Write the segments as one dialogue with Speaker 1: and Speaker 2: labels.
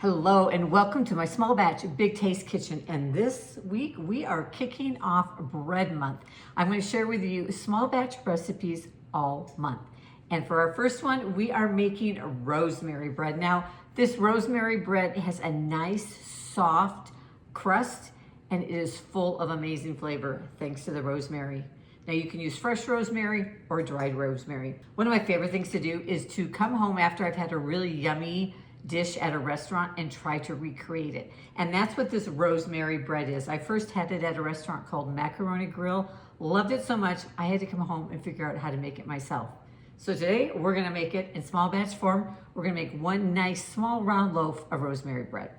Speaker 1: Hello and welcome to my small batch big taste kitchen, and this week we are kicking off bread month. I'm going to share with you small batch recipes all month, and for our first one we are making rosemary bread. Now this rosemary bread has a nice soft crust and it is full of amazing flavor thanks to the rosemary. Now you can use fresh rosemary or dried rosemary. One of my favorite things to do is to come home after I've had a really yummy dish at a restaurant and try to recreate it. And that's what this rosemary bread is. I first had it at a restaurant called Macaroni Grill. Loved it so much, I had to come home and figure out how to make it myself. So today we're gonna make it in small batch form. We're gonna make one nice small round loaf of rosemary bread.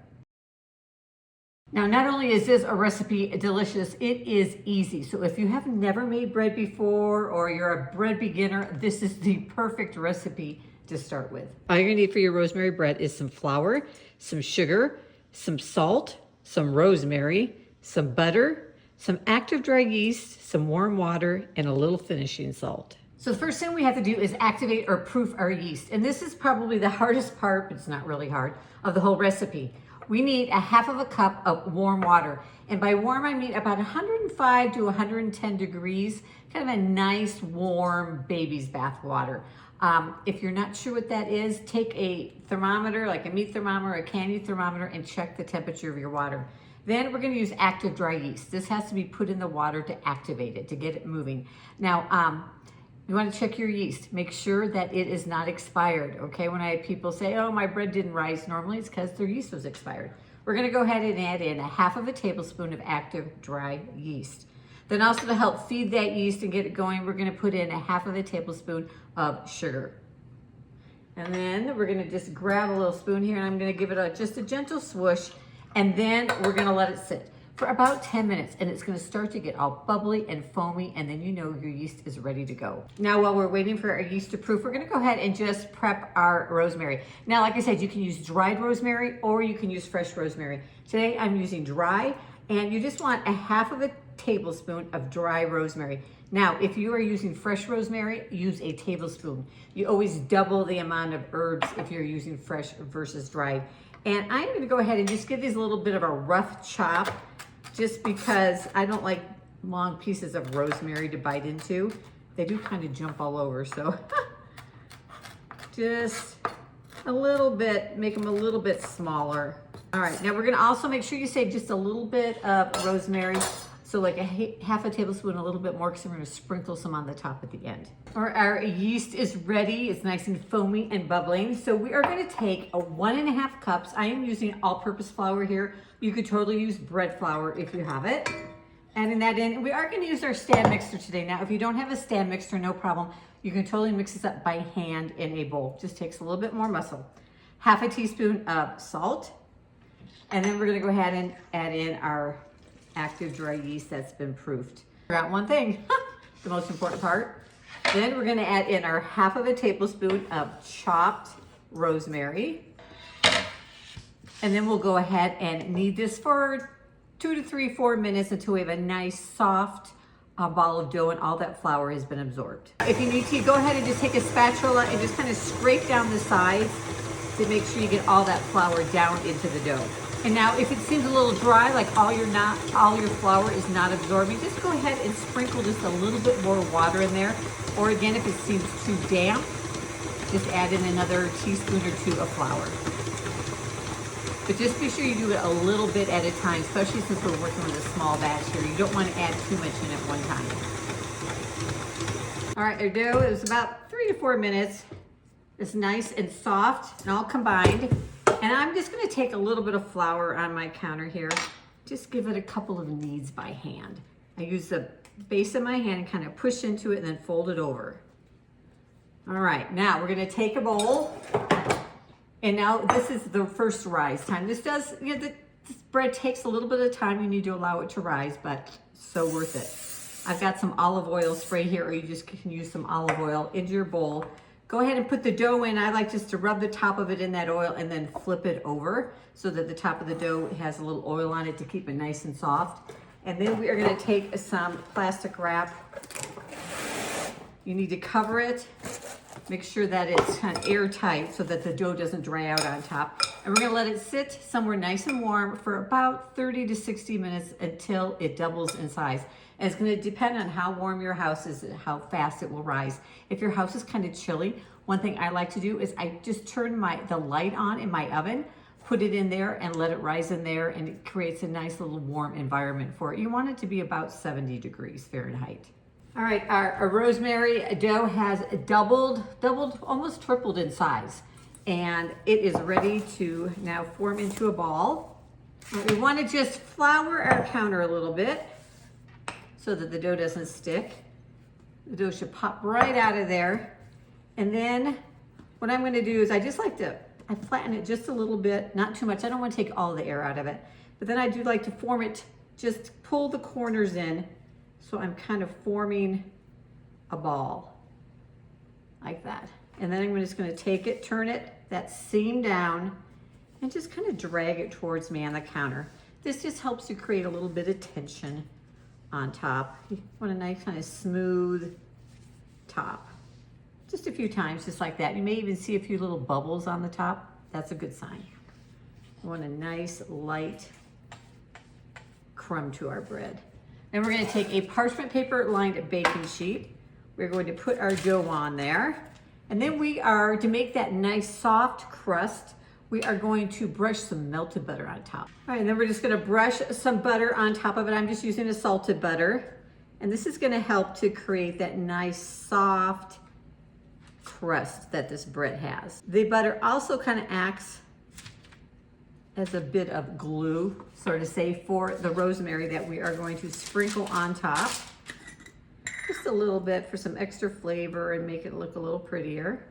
Speaker 1: Now, not only is this a recipe delicious, it is easy. So if you have never made bread before or you're a bread beginner, this is the perfect recipe to start with. All you're gonna need for your rosemary bread is some flour, some sugar, some salt, some rosemary, some butter, some active dry yeast, some warm water, and a little finishing salt. So the first thing we have to do is activate or proof our yeast. And this is probably the hardest part, but it's not really hard, of the whole recipe. We need a half of a cup of warm water. And by warm, I mean about 105 to 110 degrees, kind of a nice warm baby's bath water. If you're not sure what that is, take a thermometer, like a meat thermometer, a candy thermometer, and check the temperature of your water. Then we're gonna use active dry yeast. This has to be put in the water to activate it, to get it moving. Now, you wanna check your yeast. Make sure that it is not expired, okay? When I have people say, oh, my bread didn't rise, normally it's because their yeast was expired. We're gonna go ahead and add in a half of a tablespoon of active dry yeast. Then also to help feed that yeast and get it going, we're gonna put in a half of a tablespoon of sugar. And then we're gonna just grab a little spoon here and I'm gonna give it just a gentle swoosh, and then we're gonna let it sit for about 10 minutes, and it's gonna start to get all bubbly and foamy, and then you know your yeast is ready to go. Now while we're waiting for our yeast to proof, we're gonna go ahead and just prep our rosemary. Now, like I said, you can use dried rosemary or you can use fresh rosemary. Today I'm using dry, and you just want a half of a tablespoon of dry rosemary. Now, if you are using fresh rosemary, use a tablespoon. You always double the amount of herbs if you're using fresh versus dried. And I'm gonna go ahead and just give these a little bit of a rough chop, just because I don't like long pieces of rosemary to bite into. They do kind of jump all over, so just a little bit, make them a little bit smaller. All right, now we're gonna also make sure you save just a little bit of rosemary. So like half a tablespoon, a little bit more, because we're gonna sprinkle some on the top at the end. All right, our yeast is ready. It's nice and foamy and bubbling. So we are gonna take 1.5 cups. I am using all-purpose flour here. You could totally use bread flour if you have it. Adding that in, we are gonna use our stand mixer today. Now, if you don't have a stand mixer, no problem. You can totally mix this up by hand in a bowl. Just takes a little bit more muscle. Half a teaspoon of salt. And then we're gonna go ahead and add in our active dry yeast that's been proofed. Forgot one thing, the most important part. Then we're gonna add in our half of a tablespoon of chopped rosemary. And then we'll go ahead and knead this for 2 to 3, 4 minutes until we have a nice soft ball of dough and all that flour has been absorbed. If you need to, go ahead and just take a spatula and just kind of scrape down the sides to make sure you get all that flour down into the dough. And now if it seems a little dry, like all your flour is not absorbing, just go ahead and sprinkle just a little bit more water in there. Or again, if it seems too damp, just add in another teaspoon or 2 of flour. But just be sure you do it a little bit at a time, especially since we're working with a small batch here. You don't want to add too much in at one time. All right, our dough is about 3 to 4 minutes. It's nice and soft and all combined. And I'm just gonna take a little bit of flour on my counter here. Just give it a couple of kneads by hand. I use the base of my hand and kind of push into it and then fold it over. All right, now we're gonna take a bowl. And now this is the first rise time. This does, this bread takes a little bit of time. You need to allow it to rise, but so worth it. I've got some olive oil spray here, or you just can use some olive oil into your bowl. Go ahead and put the dough in. I like just to rub the top of it in that oil and then flip it over so that the top of the dough has a little oil on it to keep it nice and soft. And then we are gonna take some plastic wrap. You need to cover it. Make sure that it's kind of airtight so that the dough doesn't dry out on top. And we're gonna let it sit somewhere nice and warm for about 30 to 60 minutes until it doubles in size. And it's gonna depend on how warm your house is and how fast it will rise. If your house is kind of chilly, one thing I like to do is I just turn the light on in my oven, put it in there and let it rise in there, and it creates a nice little warm environment for it. You want it to be about 70 degrees Fahrenheit. All right, our rosemary dough has doubled, almost tripled in size. And it is ready to now form into a ball. We want to just flour our counter a little bit so that the dough doesn't stick. The dough should pop right out of there. And then what I'm going to do is I flatten it just a little bit, not too much. I don't want to take all the air out of it. But then I do like to form it, just pull the corners in. So I'm kind of forming a ball like that. And then I'm just going to take it, turn it, that seam down, and just kind of drag it towards me on the counter. This just helps you create a little bit of tension on top. You want a nice kind of smooth top. Just a few times, just like that. You may even see a few little bubbles on the top. That's a good sign. We want a nice light crumb to our bread. Then we're going to take a parchment paper lined baking sheet. We're going to put our dough on there. And then we are, to make that nice soft crust, we are going to brush some melted butter on top. All right, and then we're just gonna brush some butter on top of it. I'm just using a salted butter. And this is gonna help to create that nice soft crust that this bread has. The butter also kind of acts as a bit of glue, sort of say, for the rosemary that we are going to sprinkle on top. Just a little bit for some extra flavor and make it look a little prettier.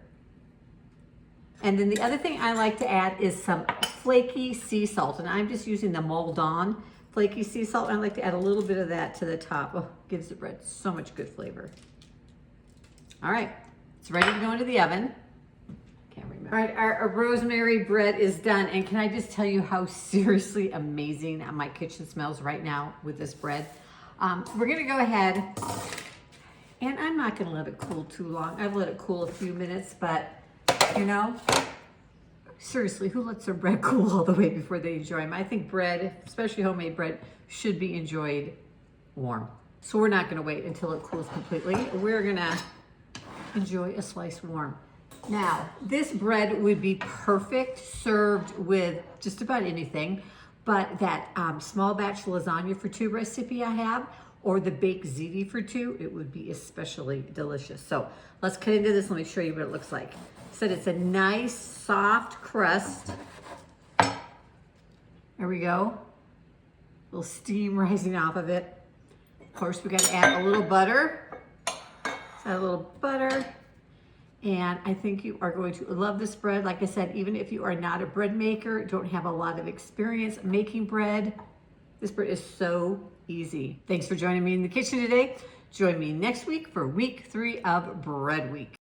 Speaker 1: And then the other thing I like to add is some flaky sea salt. And I'm just using the Moldon flaky sea salt. I like to add a little bit of that to the top. Oh, gives the bread so much good flavor. All right, it's ready to go into the oven. Can't remember. All right, our rosemary bread is done. And can I just tell you how seriously amazing my kitchen smells right now with this bread? We're gonna go ahead, and I'm not gonna let it cool too long. I've let it cool a few minutes, but you know, seriously, who lets their bread cool all the way before they enjoy them? I think bread, especially homemade bread, should be enjoyed warm. So we're not gonna wait until it cools completely. We're gonna enjoy a slice warm. Now, this bread would be perfect served with just about anything, but that small batch lasagna for two recipe I have, or the baked ziti for two, it would be especially delicious. So let's cut into this. Let me show you what it looks like. So it's a nice soft crust. There we go. A little steam rising off of it. Of course, we got to add a little butter. Add a little butter. And I think you are going to love this bread. Like I said, even if you are not a bread maker, don't have a lot of experience making bread, this bread is so easy. Thanks for joining me in the kitchen today. Join me next week for week 3 of Bread Week.